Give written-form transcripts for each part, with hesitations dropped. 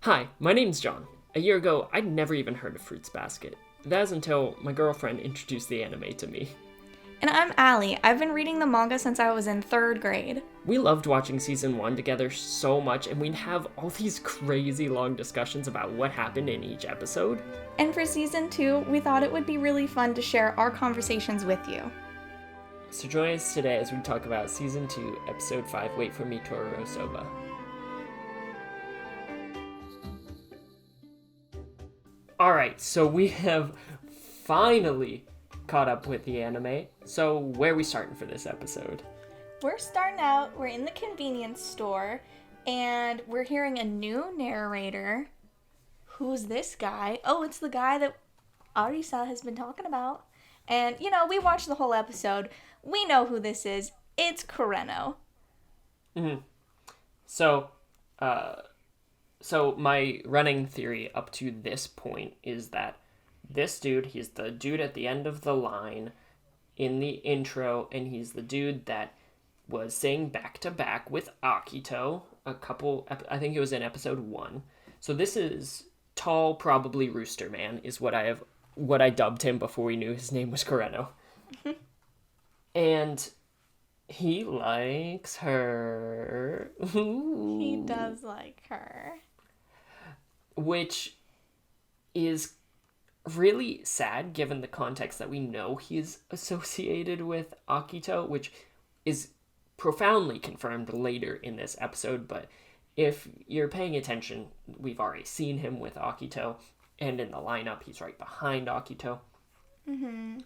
Hi, my name's John. A year ago, I'd never even heard of Fruits Basket. That was until my girlfriend introduced the anime to me. And I'm Allie. I've been reading the manga since I was in 3rd grade. We loved watching season 1 together so much, and we'd have all these crazy long discussions about what happened in each episode. And for season 2, we thought it would be really fun to share our conversations with you. So join us today as we talk about season 2, episode 5, Wait for Me, Tohru Soba. Alright, so we have finally caught up with the anime. So where are we starting for this episode? We're starting out, we're in the convenience store, and we're hearing a new narrator. Who's this guy? Oh, it's the guy that Arisa has been talking about. And, we watched the whole episode. We know who this is. It's Kureno. Mm-hmm. So my running theory up to this point is that this dude, he's the dude at the end of the line in the intro, and he's the dude that was saying back to back with Akuto I think it was in episode 1. So this is tall, probably Rooster Man, is what I dubbed him before we knew his name was Kureno. And he likes her. Ooh. He does like her. Which is really sad given the context that we know he's associated with Akuto, which is profoundly confirmed later in this episode. But if you're paying attention, we've already seen him with Akuto, and in the lineup, he's right behind Akuto. Mm-hmm.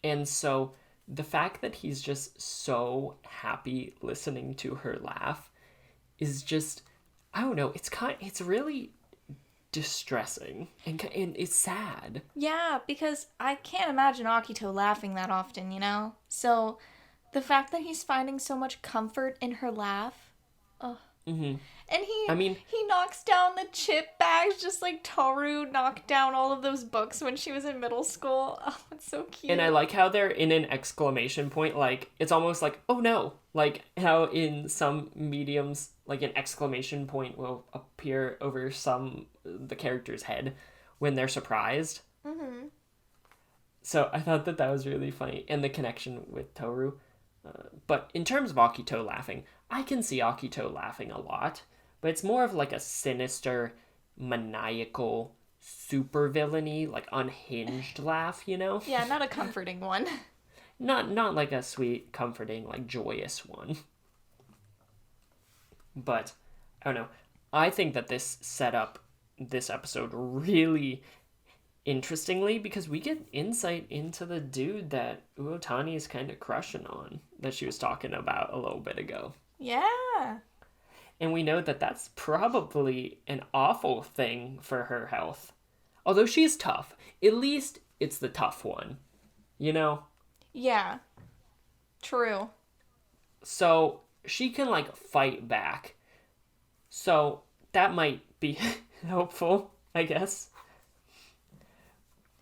And so the fact that he's just so happy listening to her laugh is just, I don't know, it's really distressing and it's sad. Yeah, because I can't imagine Akito laughing that often, So the fact that he's finding so much comfort in her laugh. Oh. Mm-hmm. And he knocks down the chip bags just like Tohru knocked down all of those books when she was in middle school. Oh, it's so cute. And I like how they're in an exclamation point, like it's almost like, oh no, like how in some mediums like an exclamation point will appear over the character's head when they're surprised. Mm-hmm. So I thought that was really funny, and the connection with Tohru. But in terms of Akito laughing, I can see Akito laughing a lot, but it's more of like a sinister, maniacal, super villainy, like unhinged laugh, Yeah, not a comforting one. Not like a sweet, comforting, like joyous one. But I don't know. I think that this set up this episode really interestingly, because we get insight into the dude that Uotani is kind of crushing on, that she was talking about a little bit ago. Yeah. And we know that that's probably an awful thing for her health. Although she is tough. At least it's the tough one. Yeah. True. So she can, fight back. So that might be helpful, I guess.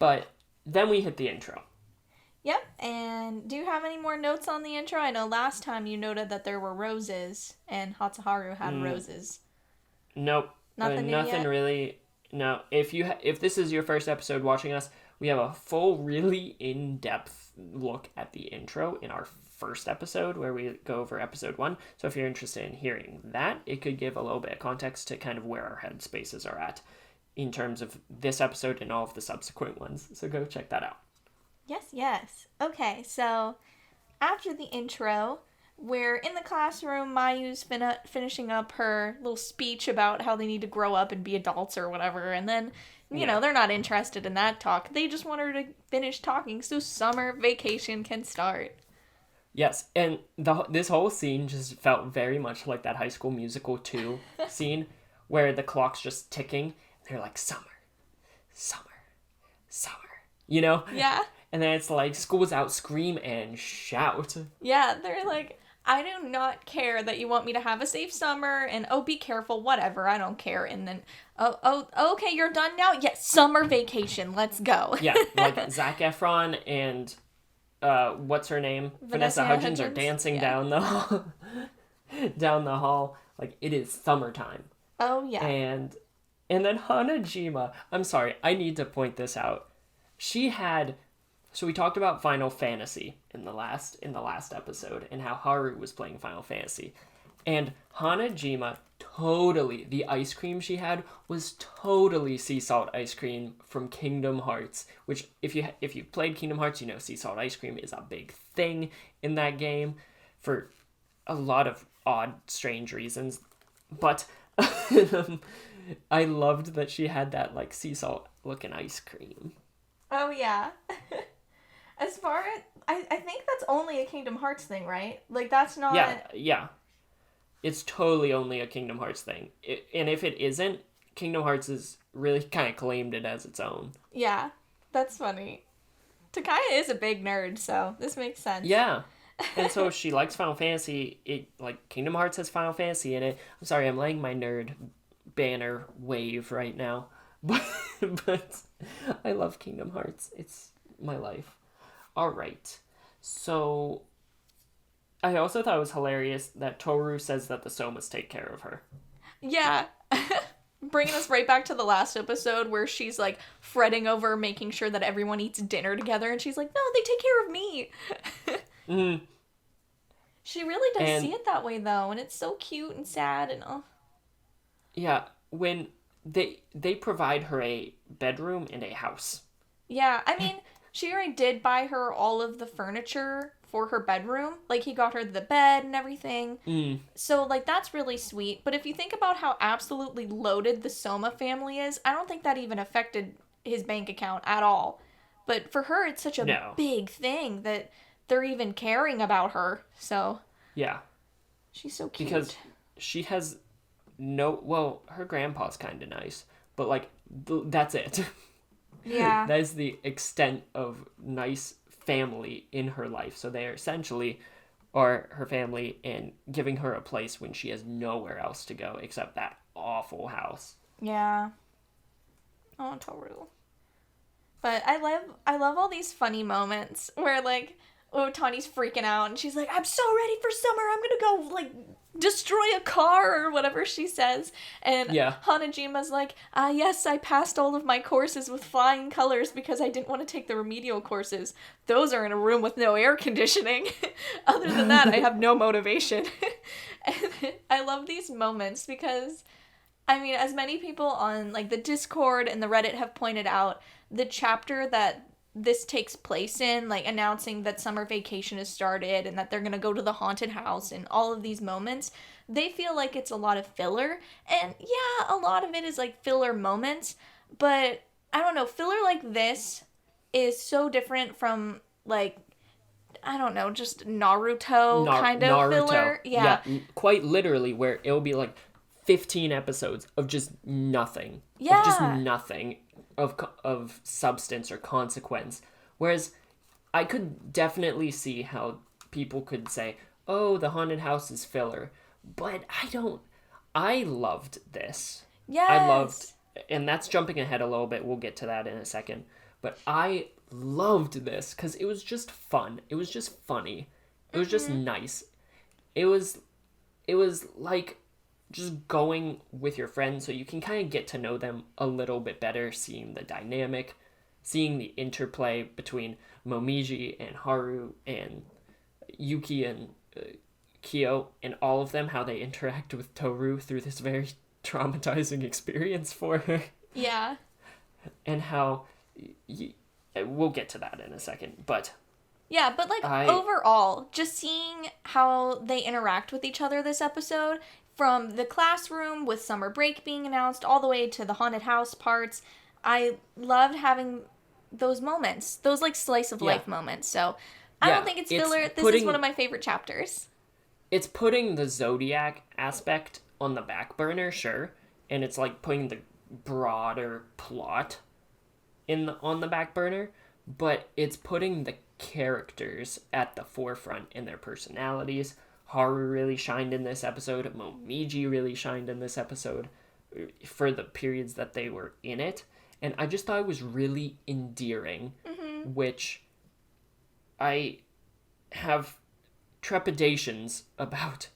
But then we hit the intro. Yep, and do you have any more notes on the intro? I know last time you noted that there were roses, and Hatsuharu had roses. Nope. Nothing really. No, if this is your first episode watching us, we have a full, really in-depth look at the intro in our first episode, where we go over episode 1. So if you're interested in hearing that, it could give a little bit of context to kind of where our headspaces are at in terms of this episode and all of the subsequent ones. So go check that out. Yes. Okay, so after the intro, we're in the classroom. Mayu's finishing up her little speech about how they need to grow up and be adults or whatever. And then, they're not interested in that talk. They just want her to finish talking so summer vacation can start. Yes, and this whole scene just felt very much like that High School Musical 2 scene where the clock's just ticking. They're like, summer, Yeah. And then it's like, school's out, scream and shout. Yeah, they're like, I do not care that you want me to have a safe summer, and be careful, whatever, I don't care. And then, okay, you're done now? Yes, summer vacation, let's go. Yeah, like Zac Efron and, what's her name? Vanessa Hudgens are dancing down the hall. Like, it is summertime. Oh, yeah. And And then Hanajima, I'm sorry, I need to point this out. So we talked about Final Fantasy in the last episode and how Haru was playing Final Fantasy. And Hanajima totally, the ice cream she had was totally sea salt ice cream from Kingdom Hearts, which if you played Kingdom Hearts, you know sea salt ice cream is a big thing in that game for a lot of odd, strange reasons. But I loved that she had that like sea salt looking ice cream. Oh yeah. As far as I think that's only a Kingdom Hearts thing, right? Like that's not. Yeah. It's totally only a Kingdom Hearts thing. And if it isn't, Kingdom Hearts is really kind of claimed it as its own. Yeah, that's funny. Takaya is a big nerd, so this makes sense. Yeah. And so she likes Final Fantasy. Kingdom Hearts has Final Fantasy in it. I'm sorry, I'm letting my nerd banner wave right now. But I love Kingdom Hearts. It's my life. All right. So I also thought it was hilarious that Tohru says that the Somas take care of her. Yeah. Bringing us right back to the last episode where she's like fretting over making sure that everyone eats dinner together, and she's like, no, they take care of me. Mm-hmm. She really does see it that way though, and it's so cute and sad and Yeah, when they provide her a bedroom and a house. Yeah, I mean, she already did buy her all of the furniture for her bedroom. Like, he got her the bed and everything. Mm. So, like, that's really sweet. But if you think about how absolutely loaded the Soma family is, I don't think that even affected his bank account at all. But for her, it's such a big thing that they're even caring about her. So, yeah. She's so cute. Because she has her grandpa's kind of nice. But, like, that's it. Yeah. That is the extent of nice family in her life. So they are essentially are her family and giving her a place when she has nowhere else to go except that awful house. Yeah. Oh, Tohru. But I love all these funny moments where like Uotani's freaking out and she's like, I'm so ready for summer, I'm gonna go like destroy a car or whatever she says. And Hanajima's like, yes, I passed all of my courses with flying colors because I didn't want to take the remedial courses. Those are in a room with no air conditioning. Other than that, I have no motivation. And I love these moments because, I mean, as many people on like the Discord and the Reddit have pointed out, the chapter that this takes place in, like announcing that summer vacation has started and that they're gonna go to the haunted house and all of these moments, they feel like it's a lot of filler. And yeah, a lot of it is like filler moments, but I don't know, filler like this is so different from like, I don't know, just Naruto kind of filler. Yeah, quite literally, where it'll be like 15 episodes of just nothing. Yeah. Of just nothing of substance or consequence. Whereas I could definitely see how people could say, oh, the haunted house is filler. But I loved this. Yes. And that's jumping ahead a little bit. We'll get to that in a second. But I loved this because it was just fun. It was just funny. It was just nice. It was like just going with your friends so you can kind of get to know them a little bit better, seeing the dynamic, seeing the interplay between Momiji and Haru and Yuki and Kyo and all of them, how they interact with Tohru through this very traumatizing experience for her. Yeah. And how... we'll get to that in a second, but... Yeah, but like overall, just seeing how they interact with each other this episode, from the classroom with summer break being announced all the way to the haunted house parts, I loved having those moments, those like slice of life moments. So I don't think it's filler. This is one of my favorite chapters. It's putting the Zodiac aspect on the back burner, sure, and it's like putting the broader plot on the back burner, but it's putting the characters at the forefront in their personalities. Haru really shined in this episode. Momiji really shined in this episode for the periods that they were in it. And I just thought it was really endearing, which I have trepidations about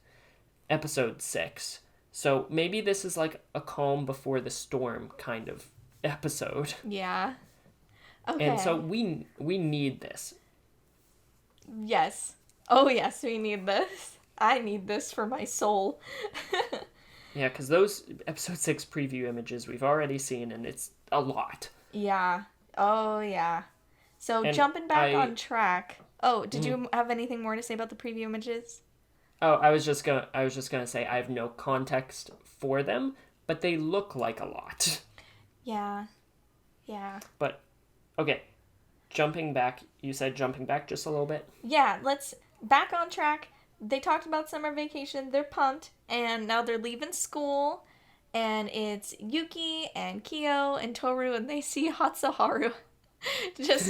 episode 6 So maybe this is like a calm before the storm kind of episode. Yeah. Okay. And so we need this. Yes. Oh, yes, we need this. I need this for my soul. Yeah, because those episode 6 preview images we've already seen, and it's a lot. Yeah. Oh, yeah. So And jumping back on track. Oh, did you have anything more to say about the preview images? Oh, I was just gonna say I have no context for them, but they look like a lot. Yeah. Yeah. But okay, you said jumping back just a little bit. Yeah, let's back on track. They talked about summer vacation. They're pumped, and now they're leaving school, and it's Yuki and Kyo and Tohru, and they see Haru just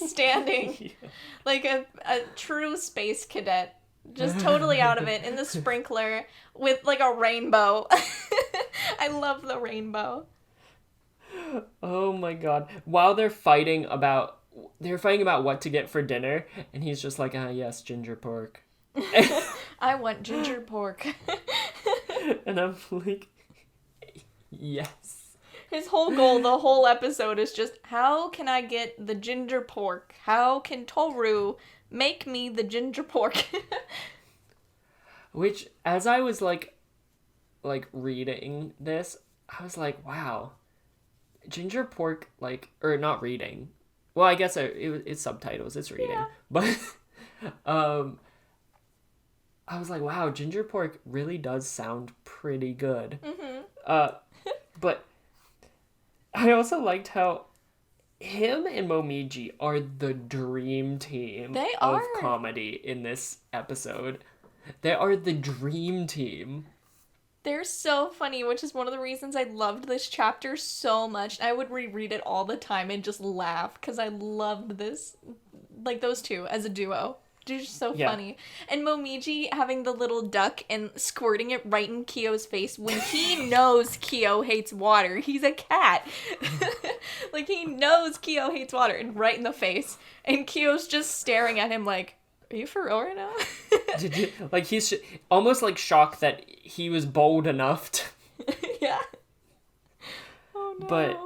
standing like a true space cadet, just totally out of it in the sprinkler with like a rainbow. I love the rainbow. Oh my god! While they're fighting about what to get for dinner, and he's just like, yes, ginger pork. I want ginger pork. And I'm like, yes. His whole goal, the whole episode, is just, how can I get the ginger pork? How can Tohru make me the ginger pork? Which, as I was like reading this, I was like, wow, ginger pork, or not reading. Well, I guess it's subtitles, it's reading. Yeah. But, I was like, wow, ginger pork really does sound pretty good. Mm-hmm. But I also liked how him and Momiji are the dream team of comedy in this episode. They are the dream team. They're so funny, which is one of the reasons I loved this chapter so much. I would reread it all the time and just laugh because I loved this, like those two as a duo. They're just so funny. And Momiji having the little duck and squirting it right in Kyo's face when he knows Kyo hates water. He's a cat. Like, he knows Kyo hates water, and right in the face. And Kyo's just staring at him like, are you for real right now? Did you, he's almost shocked that he was bold enough to... Yeah. Oh no. But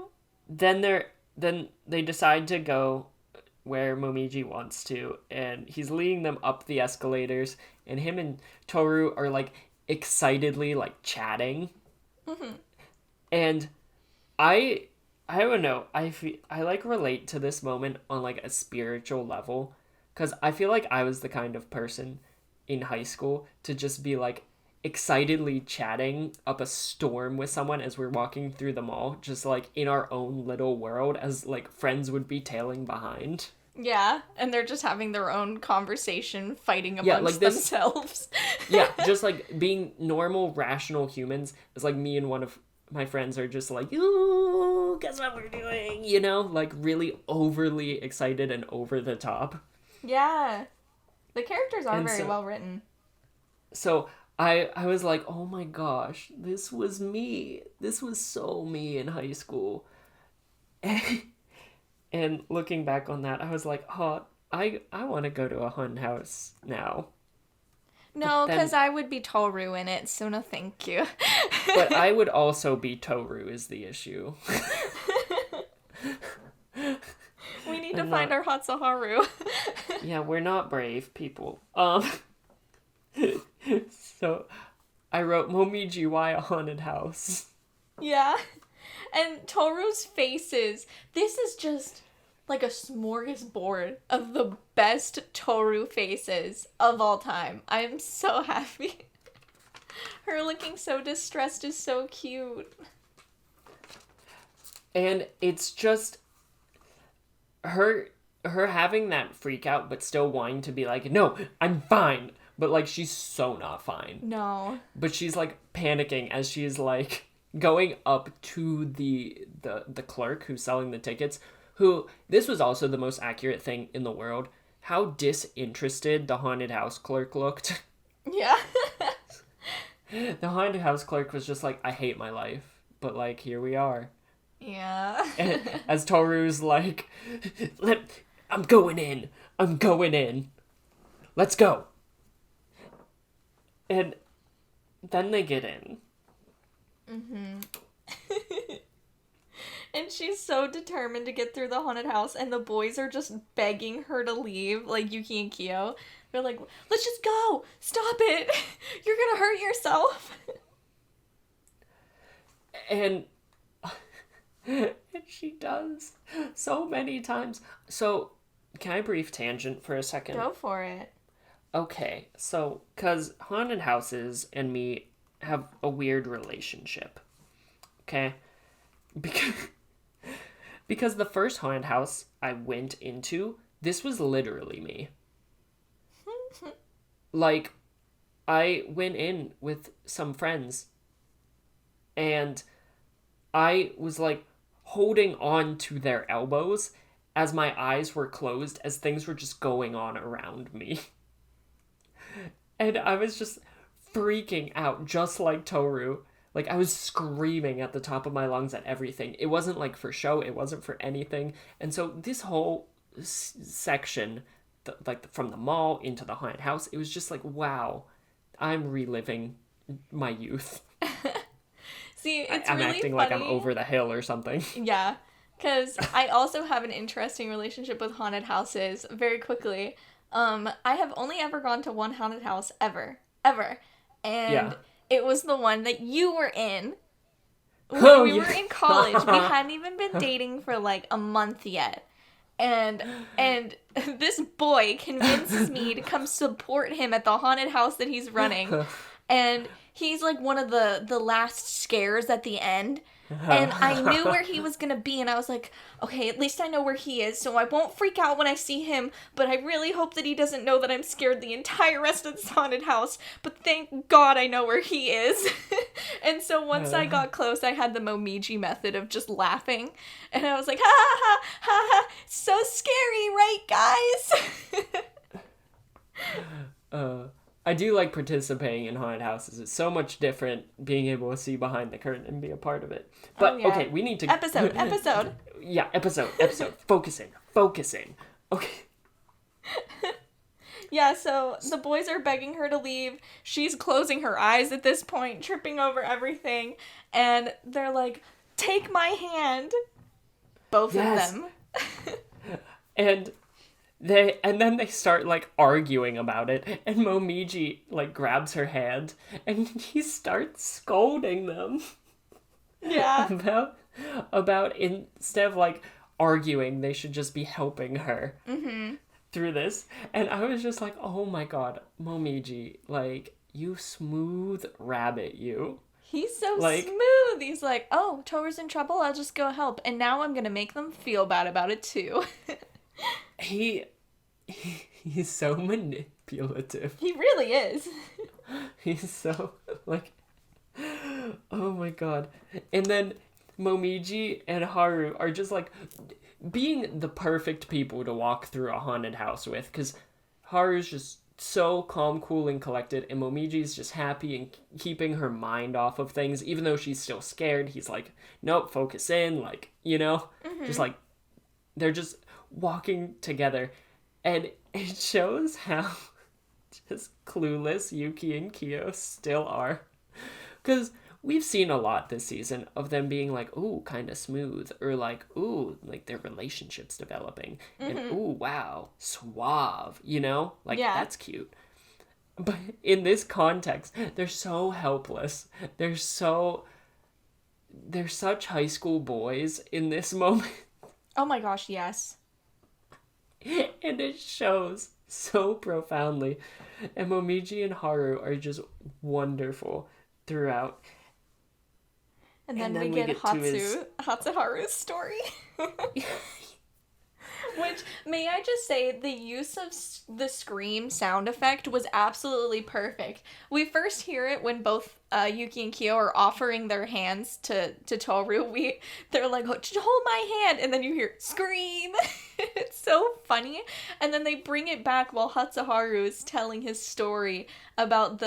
then they decide to go where Momiji wants to, and he's leading them up the escalators, and him and Tohru are excitedly chatting. Mm-hmm. And I don't know, I relate to this moment on a spiritual level, because I feel like I was the kind of person in high school to just be excitedly chatting up a storm with someone as we're walking through the mall, just in our own little world, as friends would be tailing behind. Yeah, and they're just having their own conversation, fighting amongst themselves. Yeah, just being normal, rational humans. It's me and one of my friends are just ooh, guess what we're doing? You know, really overly excited and over the top. Yeah, the characters are very well written. So I was like, oh my gosh, this was me. This was so me in high school. And looking back on that, I was like, oh, I want to go to a Hun house now. No, because I would be Tohru in it, so no thank you. But I would also be Tohru is the issue. We need to find our Haru. Yeah, we're not brave people. So I wrote Momiji, why a haunted house? Yeah. And Tohru's faces. This is just a smorgasbord of the best Tohru faces of all time. I'm so happy. Her looking so distressed is so cute. And it's just her having that freak out but still wanting to be no, I'm fine. But she's so not fine. No. But she's panicking as she's going up to the clerk who's selling the tickets, who, this was also the most accurate thing in the world, how disinterested the haunted house clerk looked. Yeah. The haunted house clerk was just I hate my life, but here we are. Yeah. And as Tohru's I'm going in. Let's go. And then they get in. And she's so determined to get through the haunted house, and the boys are just begging her to leave, like Yuki and Kyo. They're like, let's just go! Stop it! You're gonna hurt yourself! And she does so many times. So, can I brief tangent for a second? Go for it. Okay, so, because haunted houses and me have a weird relationship. Okay? Because the first haunted house I went into, this was literally me. Like, I went in with some friends, and I was, like, holding on to their elbows as my eyes were closed as things were just going on around me. And I was just freaking out, just like Tohru. Like, I was screaming at the top of my lungs at everything. It wasn't, like, for show. It wasn't for anything. And so this whole section, from the mall into the haunted house, it was just like, wow, I'm reliving my youth. See, I'm really acting funny. like I'm over the hill or something. Yeah, because I also have an interesting relationship with haunted houses. Very quickly, I have only ever gone to one haunted house ever, and it was the one that you were in. We were in college. We hadn't even been dating for like a month yet. And this boy convinces me to come support him at the haunted house that he's running. And he's like one of the last scares at the end. And I knew where he was going to be. And I was like, okay, at least I know where he is. So I won't freak out when I see him. But I really hope that he doesn't know that I'm scared the entire rest of this haunted house. But thank God I know where he is. And so once I got close, I had the Momiji method of just laughing. And I was like, ha ha ha ha ha. So scary, right, guys? I do like participating in haunted houses. It's so much different being able to see behind the curtain and be a part of it. But, okay, we need to... Episode. Yeah, episode. Focusing. Okay. Yeah, so the boys are begging her to leave. She's closing her eyes at this point, tripping over everything. And they're like, take my hand. Both of them. And then they start, like, arguing about it, and Momiji, like, grabs her hand, and he starts scolding them. Yeah. About instead of, like, arguing, they should just be helping her through this. And I was just like, oh my god, Momiji, like, you smooth rabbit, you. He's so smooth. He's like, oh, Tohru's in trouble, I'll just go help. And now I'm gonna make them feel bad about it, too. He's so manipulative. He really is. He's so, like, oh my god. And then Momiji and Haru are just, like, being the perfect people to walk through a haunted house with, because Haru's just so calm, cool, and collected, and Momiji's just happy and keeping her mind off of things, even though she's still scared. He's like, nope, focus in, like, you know? Just, like, they're just walking together. And it shows how just clueless Yuki and Kyo still are. Because we've seen a lot this season of them being like, ooh, kind of smooth. Or like, ooh, like their relationship's developing. And ooh, wow, suave, you know? Like, that's cute. But in this context, they're so helpless. They're such high school boys in this moment. Oh my gosh, yes. And it shows so profoundly. And Momiji and Haru are just wonderful throughout. And then we get Hatsuharu's story. Which, may I just say, the use of the scream sound effect was absolutely perfect. We first hear it when both Yuki and Kyo are offering their hands to Tohru. They're like, hold my hand, and then you hear, scream! It's so funny. And then they bring it back while Hatsuharu is telling his story about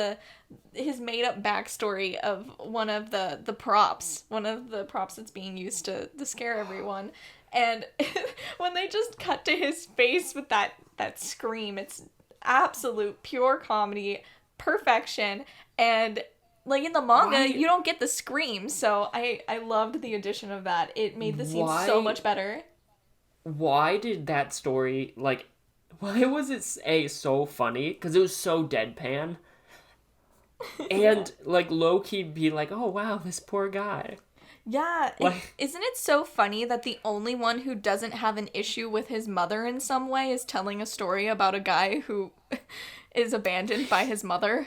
his made-up backstory of one of the props that's being used to scare everyone. And when they just cut to his face with that scream, it's absolute pure comedy, perfection, and like in the manga, Why? you don't get the screams, so I loved the addition of that. It made the scene so much better. Why did that story, like, why was it so funny? Because it was so deadpan. And, like, low-key be like, oh, wow, this poor guy. Yeah, Like, isn't it so funny that the only one who doesn't have an issue with his mother in some way is telling a story about a guy who is abandoned by his mother?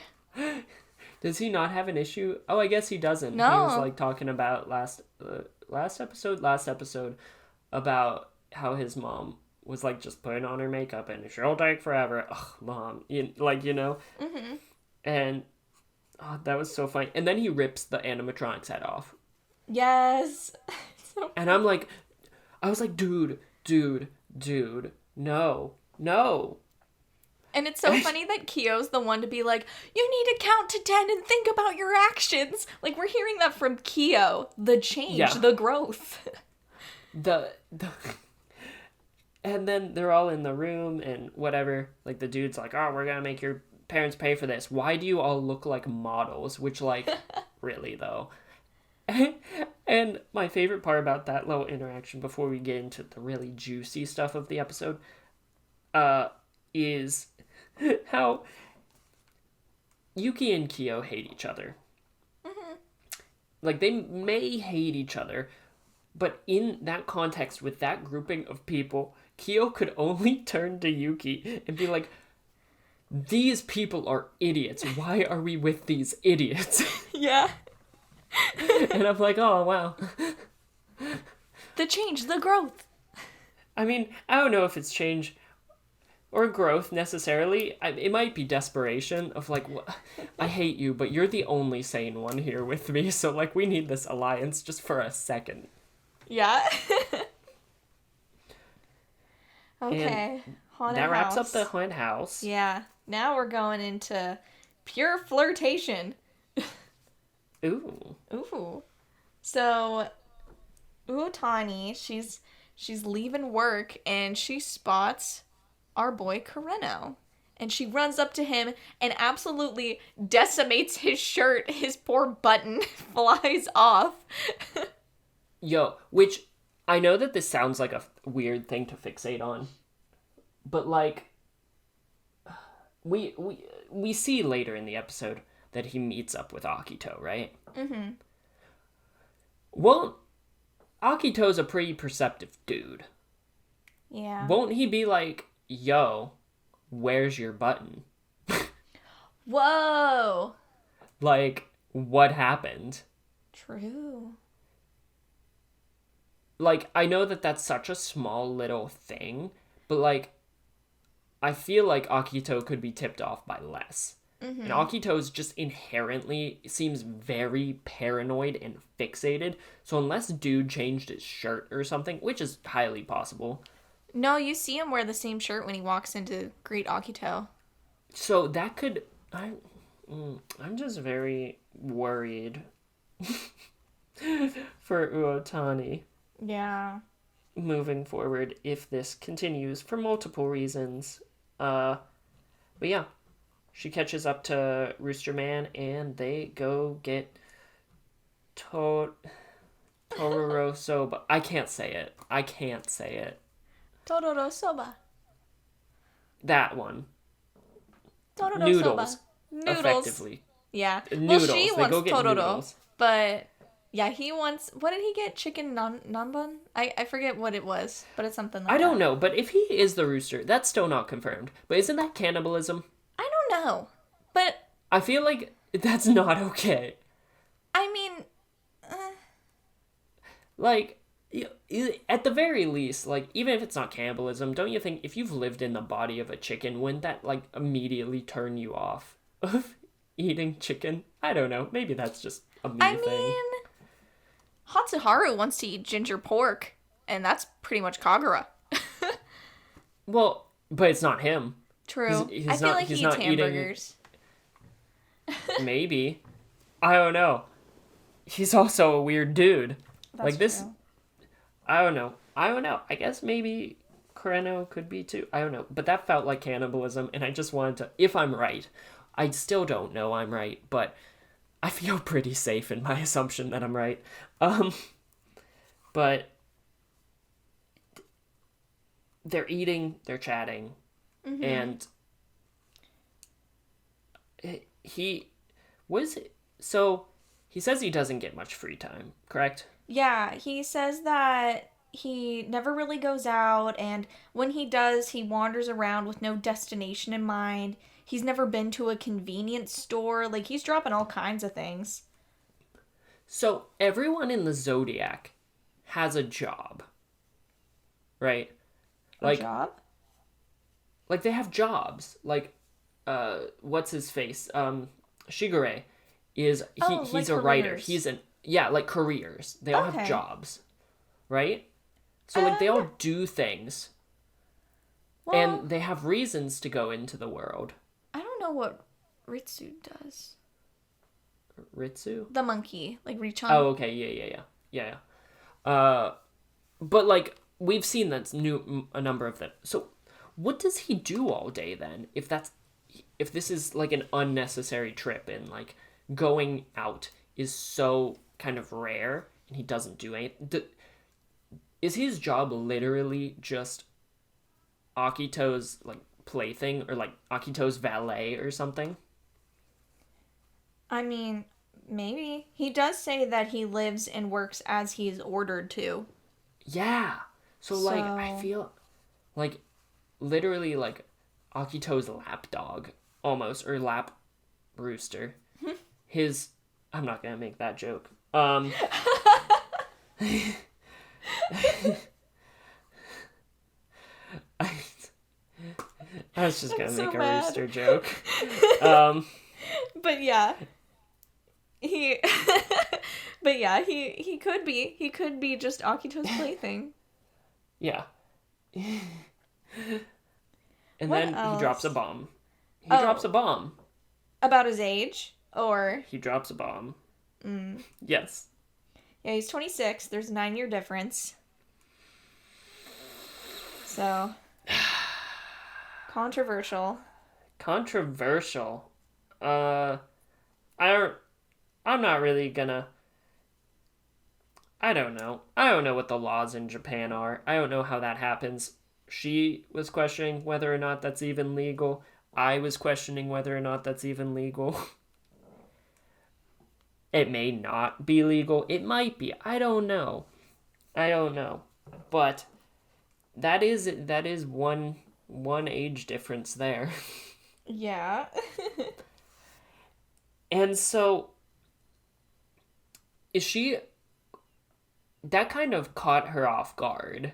does he not have an issue? Oh, I guess he doesn't. No. He was, like, talking about last episode about how his mom was, like, just putting on her makeup and she'll take forever. Ugh, mom. Mm-hmm. And that was so funny. And then he rips the animatronic's head off. Yes. And I was like, dude, no. And it's so funny that Kyo's the one to be like, you need to count to 10 and think about your actions. Like, we're hearing that from Kyo. The change, the growth. And then they're all in the room and whatever. Like, the dude's like, oh, we're gonna make your parents pay for this. Why do you all look like models? Which, like, really, though. And my favorite part about that little interaction before we get into the really juicy stuff of the episode is how Yuki and Kyo hate each other. Mm-hmm. Like, they may hate each other, but in that context, with that grouping of people, Kyo could only turn to Yuki and be like, these people are idiots. Why are we with these idiots? Yeah. And I'm like, oh, wow. The change, the growth. I mean, I don't know if it's change or growth necessarily. It might be desperation of like, I hate you, but you're the only sane one here with me. So, like, we need this alliance just for a second. Yeah. Okay. Haunted that wraps house. up the haunted house. Yeah. Now we're going into pure flirtation. Ooh. So, Uotani, she's leaving work and she spots our boy Kureno. And she runs up to him and absolutely decimates his shirt. His poor button flies off. Yo, which I know that this sounds like a weird thing to fixate on, but like we see later in the episode that he meets up with Akuto, right? Mm-hmm. Well, Akito's a pretty perceptive dude. Yeah. Won't he be like, yo, where's your button? Whoa! Like, what happened? True. Like, I know that that's such a small little thing, but like, I feel like Akito could be tipped off by less. Mm-hmm. And Akito's just inherently seems very paranoid and fixated. So unless dude changed his shirt or something, which is highly possible. No, you see him wear the same shirt when he walks into Great Akuto. So that could... I'm just very worried for Uotani. Yeah. Moving forward, if this continues for multiple reasons. But yeah. She catches up to Rooster Man, and they go get Tohru Soba. I can't say it. Tororo Soba. That one. Tororo Noodles. Soba. Noodles. Effectively. Yeah. Noodles. Well, she they wants go get Tororo, noodles. but yeah, he wants. What did he get? Chicken nanbun? I forget what it was, but it's something like that. I don't know, but if he is the rooster, that's still not confirmed. But isn't that cannibalism? I don't know, but I feel like that's not okay. I mean, like, at the very least, like, even if it's not cannibalism, don't you think if you've lived in the body of a chicken, wouldn't that, like, immediately turn you off of eating chicken? I don't know. Maybe that's just a me thing. Hatsuharu wants to eat ginger pork, and that's pretty much Kagura. Well, but it's not him. True. I feel like he eats hamburgers. Maybe. I don't know. He's also a weird dude. That's like this. True. I don't know. I guess maybe Kureno could be too. I don't know. But that felt like cannibalism, and I just wanted to. If I'm right, I still don't know I'm right, but I feel pretty safe in my assumption that I'm right. But they're eating, they're chatting, and he so he says he doesn't get much free time, correct? Yeah, he says that he never really goes out, and when he does, he wanders around with no destination in mind. He's never been to a convenience store. Like, he's dropping all kinds of things. So everyone in the Zodiac has a job, right? Like, a job? Like, they have jobs. Like, what's his face? Shigure is, he's like a writer. careers. Like careers. They all have jobs, right? So, like, they all do things. Well, And they have reasons to go into the world. I don't know what Ritsu does. Ritsu? The monkey. Like, Richan. Oh, okay. Yeah. But, like, we've seen a number of them. So, what does he do all day, then? If this is, like, an unnecessary trip and, like, going out is so kind of rare and he doesn't do anything. Is his job literally just Akito's, like, plaything, or, like, Akito's valet or something? I mean, maybe. He does say that he lives and works as he's ordered to. Yeah. So, like, I feel like literally, like, Akito's lapdog, almost, or lap rooster. I'm not gonna make that joke. I was just gonna make a rooster joke. But yeah. He could be just Akito's plaything. Yeah. And What then else? he drops a bomb. He drops a bomb. About his age? Or... He drops a bomb. Yes. Yeah, he's 26. There's a 9-year difference. So... Controversial. I'm not really gonna... I don't know. I don't know what the laws in Japan are. I don't know how that happens. She was questioning whether or not that's even legal. I was questioning whether or not that's even legal. It may not be legal. It might be. I don't know. But that is one age difference there. Yeah. And so that kind of caught her off guard.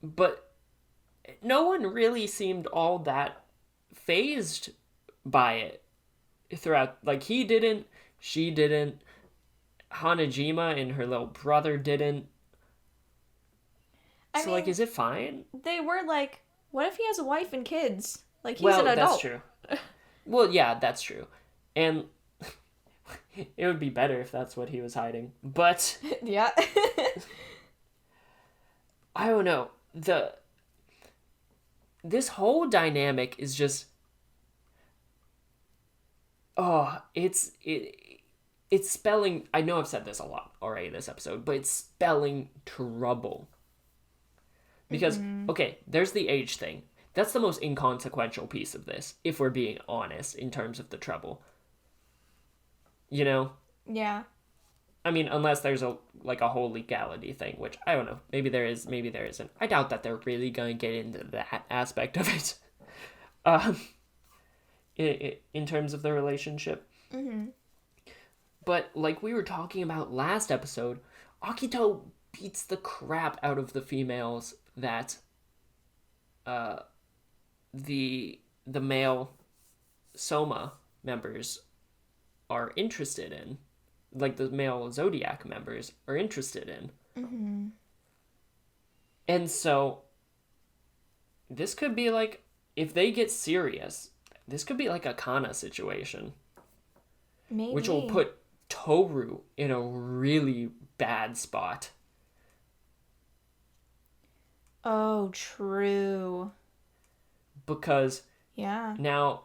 But no one really seemed all that fazed by it throughout. Like, he didn't, she didn't, Hanajima and her little brother didn't. I mean, like, is it fine? They were like, what if he has a wife and kids? Like, he's an adult. That's true. Well, yeah, that's true. And it would be better if that's what he was hiding. But... Yeah. I don't know. This whole dynamic is just... Oh, it's spelling... I know I've said this a lot already this episode, but it's spelling trouble. Because, okay, there's the age thing. That's the most inconsequential piece of this, if we're being honest, in terms of the trouble. You know? Yeah. I mean, unless there's a whole legality thing, which I don't know. Maybe there is, maybe there isn't. I doubt that they're really going to get into that aspect of it. In terms of the relationship. Mm-hmm. But like we were talking about last episode, Akito beats the crap out of the females that the male Soma members are interested in. Like, the male Zodiac members are interested in. Mm-hmm. And so, this could be like, if they get serious, this could be like a Kana situation. Maybe. Which will put Tohru in a really bad spot. Oh, true. Because yeah, now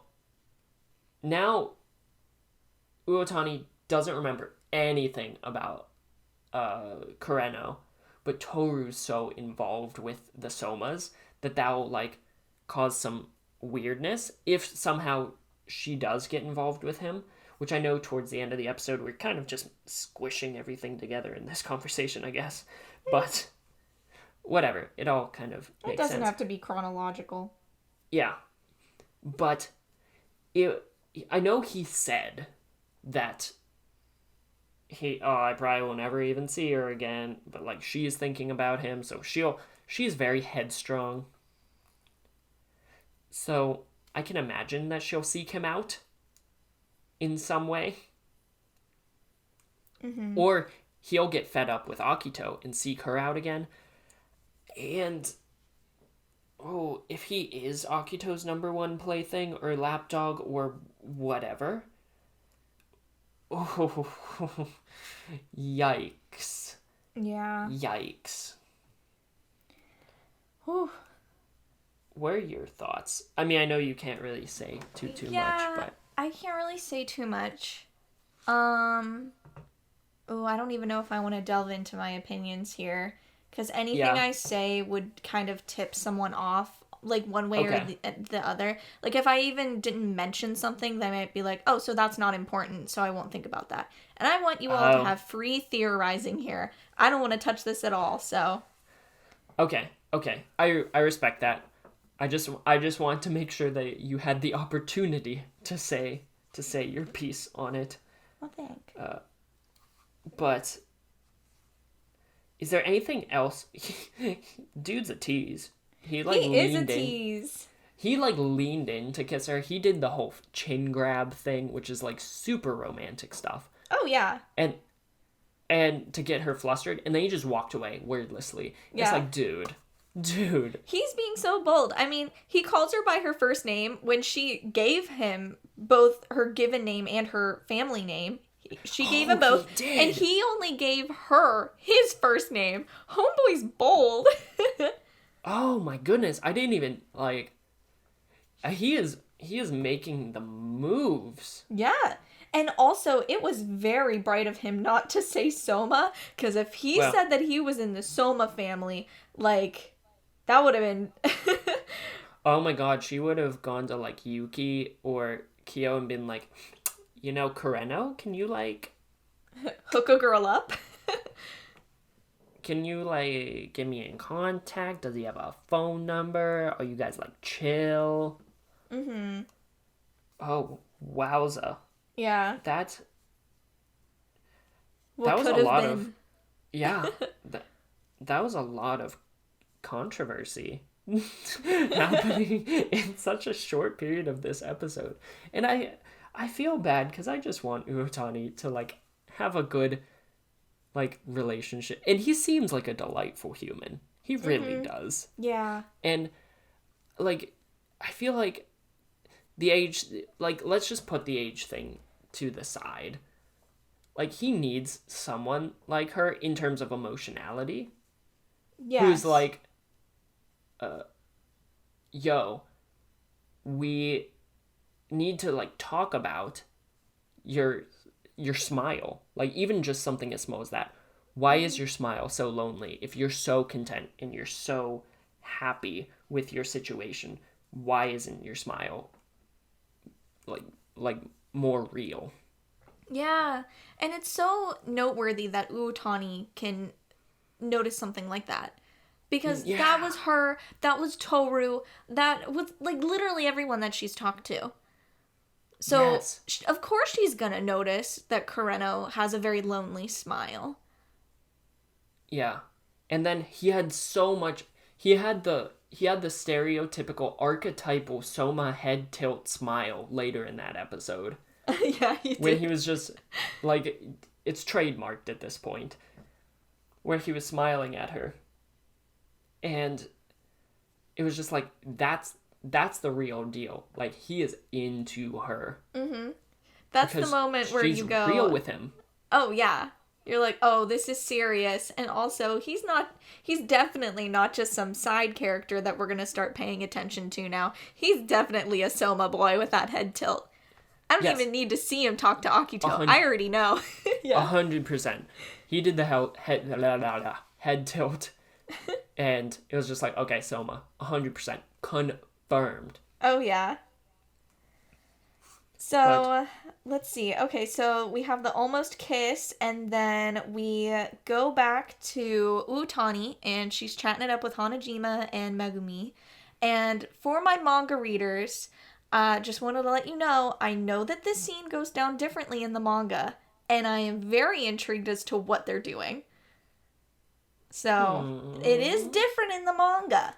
Uotani doesn't remember anything about Kureno, but Tohru's so involved with the somas that will, like, cause some weirdness if somehow she does get involved with him, which I know towards the end of the episode we're kind of just squishing everything together in this conversation, I guess. But whatever, it all kind of makes sense. It doesn't have to be chronological. Yeah. But I know he said that I probably will never even see her again, but, like, she's thinking about him, so she's very headstrong. So I can imagine that she'll seek him out in some way. Mm-hmm. Or he'll get fed up with Akito and seek her out again. And, if he is Akito's number one plaything or lapdog or whatever. Oh, yikes. Yeah. Yikes. Whew. What are your thoughts? I mean, I know you can't really say too much, but... I can't really say too much. I don't even know if I want to delve into my opinions here. Because anything I say would kind of tip someone off, like, one way or the other. Like, if I even didn't mention something, they might be like, oh, so that's not important, so I won't think about that. And I want you all to have free theorizing here. I don't want to touch this at all, so... Okay. I respect that. I just want to make sure that you had the opportunity to say your piece on it. Well, thanks. But is there anything else? Dude's a tease. He is a tease. He, like, leaned in to kiss her. He did the whole chin grab thing, which is, like, super romantic stuff. Oh, yeah. And to get her flustered, and then he just walked away wordlessly. Yeah. It's like, dude. He's being so bold. I mean, he calls her by her first name when she gave him both her given name and her family name. She gave him both, and he only gave her his first name. Homeboy's bold. Oh my goodness, I didn't even, like... He is making the moves. Yeah. And also, it was very bright of him not to say Soma, because if he said that he was in the Soma family, like... That would have been... Oh my god, she would have gone to, like, Yuki or Kyo and been like, you know, Kureno, can you, like... Hook a girl up? Can you, like, get me in contact? Does he have a phone number? Are you guys, like, chill? Mm-hmm. Oh, wowza. Yeah. That was a lot of... Yeah. That was a lot of controversy happening in such a short period of this episode. And I feel bad because I just want Uotani to, like, have a good, like, relationship. And he seems like a delightful human. He really does. Yeah. And, like, I feel like the age, like, let's just put the age thing to the side. Like, he needs someone like her in terms of emotionality. Yes. Who's like, yo, we need to, like, talk about your smile. Like, even just something as small as that. Why is your smile so lonely? If you're so content and you're so happy with your situation, why isn't your smile like more real? Yeah, and it's so noteworthy that Uotani can notice something like that. Because that was her, that was Tohru, that was, like, literally everyone that she's talked to. So, of course she's gonna notice that Kureno has a very lonely smile. Yeah. And then he had so much, he had the stereotypical archetypal Soma head tilt smile later in that episode. Yeah, he did. When he was just, like, it's trademarked at this point. Where he was smiling at her. And it was just like, that's the real deal. Like, he is into her. Mm-hmm. That's the moment where you go... she's real with him. Oh, yeah. You're like, oh, this is serious. And also, he's definitely not just some side character that we're going to start paying attention to now. He's definitely a Soma boy with that head tilt. I don't Yes. even need to see him talk to Akito. 100 I already know. Yeah. 100%. He did the head tilt. And it was just like, okay, Soma, 100% confirmed. Oh, yeah. So, let's see. Okay, so we have the almost kiss, and then we go back to Uotani, and she's chatting it up with Hanajima and Megumi. And for my manga readers, just wanted to let you know, I know that this scene goes down differently in the manga, and I am very intrigued as to what they're doing. So, it is different in the manga.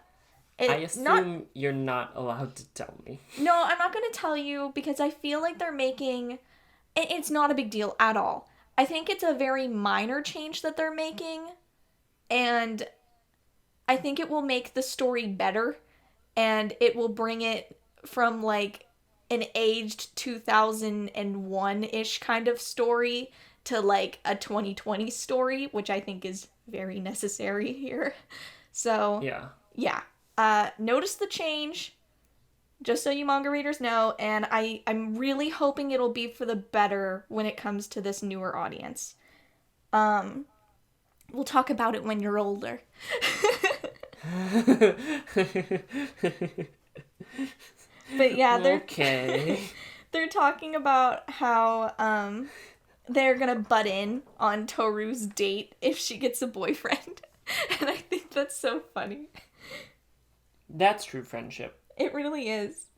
I assume you're not allowed to tell me. No, I'm not going to tell you because I feel like they're making... It's not a big deal at all. I think it's a very minor change that they're making. And I think it will make the story better. And it will bring it from like an aged 2001-ish kind of story to like a 2020 story, which I think is very necessary here. So, yeah. Notice the change, just so you manga readers know, and I'm really hoping it'll be for the better when it comes to this newer audience. We'll talk about it when you're older. But yeah, they're talking about how they're gonna butt in on Tohru's date if she gets a boyfriend. And I think that's so funny. That's true friendship. It really is.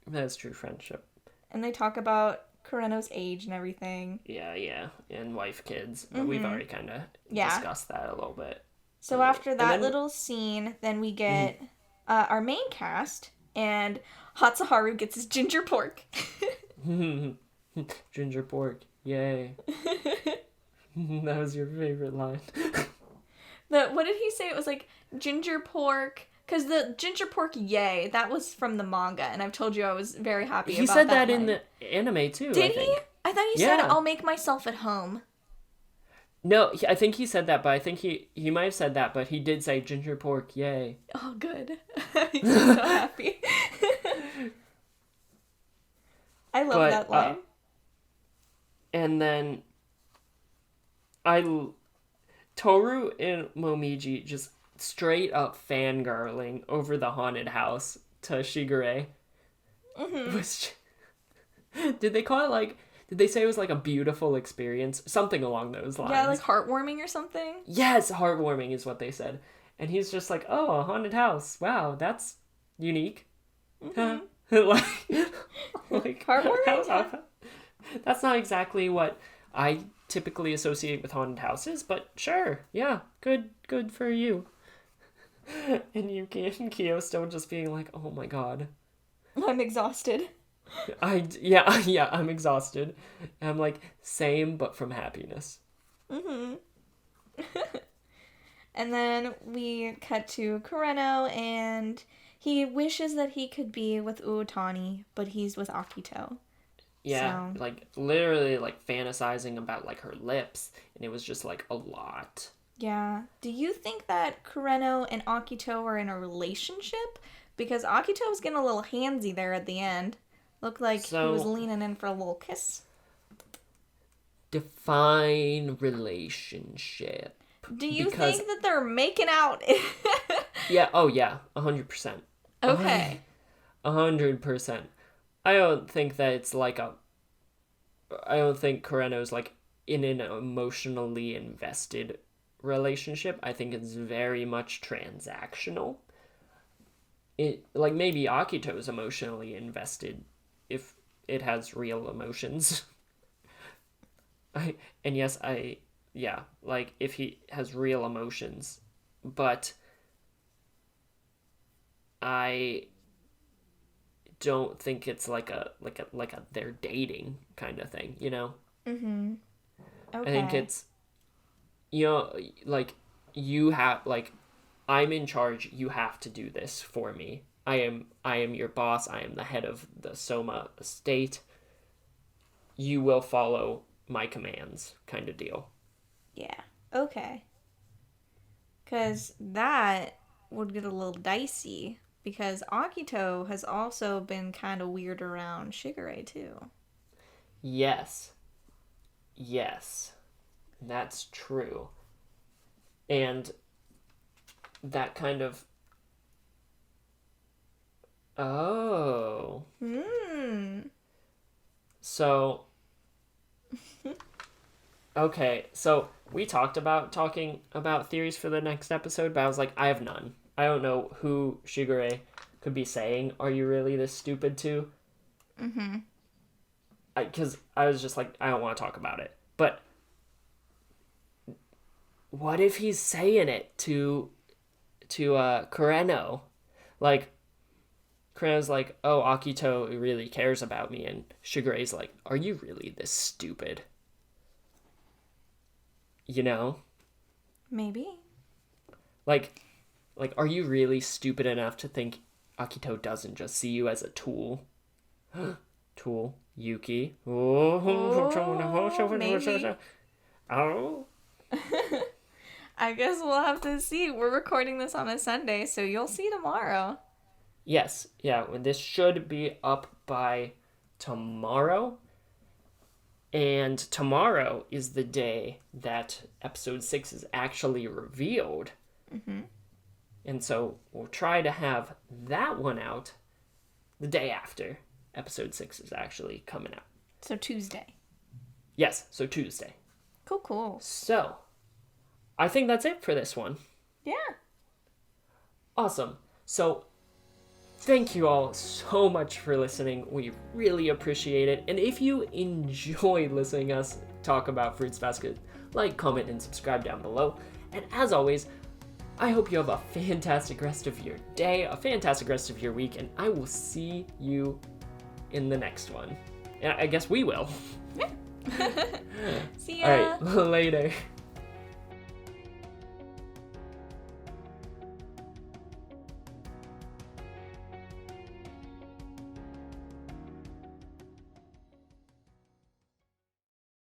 That's true friendship. And they talk about Kureno's age and everything. Yeah. And wife, kids. But we've already kind of discussed that a little bit. So after that little scene, then we get our main cast, and Hatsuharu gets his ginger pork. Ginger pork. Yay. That was your favorite line. What did he say? It was like ginger pork. Because the ginger pork, yay, that was from the manga, and I've told you I was very happy about that. He said that in the anime, too, Did I think. He? I thought he said, I'll make myself at home. No, I think he said that, but I think he might have said that, but he did say ginger pork, yay. Oh, good. Makes me so happy. I love that line. And then, Tohru and Momiji just straight up fangirling over the haunted house to Shigure. Did they call it like... Did they say it was like a beautiful experience? Something along those lines. Yeah, like heartwarming or something? Yes, heartwarming is what they said. And he's just like, oh, a haunted house. Wow, that's unique. like heartwarming? That's not exactly what I typically associate with haunted houses, but sure, yeah, good for you. And Yuki and Kyo still just being like, oh my god. I'm exhausted. I'm exhausted. And I'm like, same, but from happiness. And then we cut to Kureno, and he wishes that he could be with Uotani, but he's with Akito. Yeah, so. Like, literally, like, fantasizing about, like, her lips, and it was just, like, a lot. Yeah. Do you think that Kureno and Akito are in a relationship? Because Akito was getting a little handsy there at the end. Looked like he was leaning in for a little kiss. Define relationship. Do you think that they're making out? Yeah, 100%. Okay. 100%. I don't think that it's like I don't think Kureno's like in an emotionally invested relationship. I think it's very much transactional. It like maybe Akito's emotionally invested if it has real emotions. Like if he has real emotions, but I don't think it's like a they're dating kind of thing, you know? Okay. I think it's, you know, like, you have, like, I'm in charge, you have to do this for me. I am your boss, I am the head of the Soma estate. You will follow my commands, kind of deal. Yeah, okay. Because that would get a little dicey, because Akito has also been kind of weird around Shigure, too. Yes. Yes. That's true. And that kind of... Oh. So... Okay, so we talked about talking about theories for the next episode, but I was like, I have none. I don't know who Shigure could be saying, "Are you really this stupid?" to. Because I was just like, I don't want to talk about it. But what if he's saying it to Kureno? Like, Kureno's like, oh, Akuto really cares about me, and Shigure's like, are you really this stupid? You know? Maybe. Like, are you really stupid enough to think Akuto doesn't just see you as a tool? Tool. Yuki. Oh, maybe. Oh. I guess we'll have to see. We're recording this on a Sunday, so you'll see tomorrow. Yes. Yeah, this should be up by tomorrow. And tomorrow is the day that episode 6 is actually revealed. And so we'll try to have that one out the day after episode 6 is actually coming out. So Tuesday. Yes, so Tuesday. Cool. So, I think that's it for this one. Yeah. Awesome. So, thank you all so much for listening. We really appreciate it. And if you enjoy listening to us talk about Fruits Basket, like, comment, and subscribe down below. And as always, I hope you have a fantastic rest of your day, a fantastic rest of your week, and I will see you in the next one. And I guess we will. Yeah. See ya. All right, later.